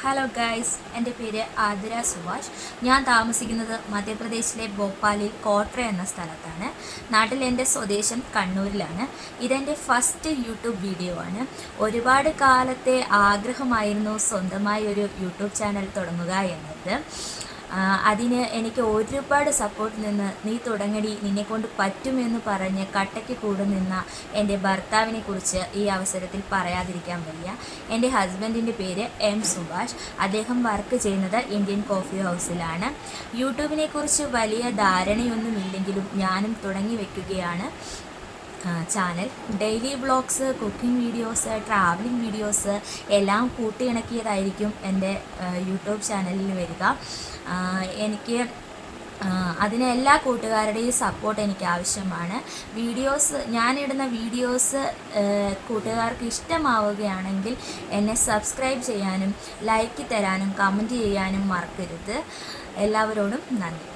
Hello guys, എൻ്റെ പേര് ആതിര സുഭാഷ്. ഞാൻ താമസിക്കുന്നത് മധ്യപ്രദേശിലെ ഭോപ്പാലിൽ കോട്ര എന്ന സ്ഥലത്താണ്. നാട്ടിൽ എൻ്റെ സ്വദേശം കണ്ണൂരിലാണ്. ഇതെൻ്റെ ഫസ്റ്റ് യൂട്യൂബ് വീഡിയോ ആണ്. ഒരുപാട് കാലത്തെ ആഗ്രഹമായിരുന്നു സ്വന്തമായി ഒരു യൂട്യൂബ് ചാനൽ തുടങ്ങുക എന്നത്. അതിന് എനിക്ക് ഒരുപാട് സപ്പോർട്ട് നിന്ന് നീ തുടങ്ങടി, നിന്നെക്കൊണ്ട് പറ്റുമെന്ന് പറഞ്ഞ് കട്ടയ്ക്ക് കൂടെ നിന്ന എൻ്റെ ഭർത്താവിനെ കുറിച്ച് ഈ അവസരത്തിൽ പറയാതിരിക്കാൻ വയ്യ. എൻ്റെ ഹസ്ബൻഡിൻ്റെ പേര് എം സുഭാഷ്. അദ്ദേഹം വർക്ക് ചെയ്യുന്നത് ഇന്ത്യൻ കോഫി ഹൗസിലാണ്. യൂട്യൂബിനെ കുറിച്ച് വലിയ ധാരണയൊന്നുമില്ലെങ്കിലും ഞാനും തുടങ്ങി വയ്ക്കുകയാണ് channel. Daily vlogs, cooking videos, travelling videos എല്ലാം കൂട്ടിയിണക്കിയതായിരിക്കും എൻ്റെ യൂട്യൂബ് ചാനലിൽ വരിക. എനിക്ക് അതിന് എല്ലാ കൂട്ടുകാരുടെയും സപ്പോർട്ട് എനിക്ക് ആവശ്യമാണ്. ഞാനിടുന്ന വീഡിയോസ് കൂട്ടുകാർക്ക് ഇഷ്ടമാവുകയാണെങ്കിൽ എന്നെ സബ്സ്ക്രൈബ് ചെയ്യാനും ലൈക്ക് തരാനും കമൻറ്റ് ചെയ്യാനും മറക്കരുത്. എല്ലാവരോടും നന്ദി.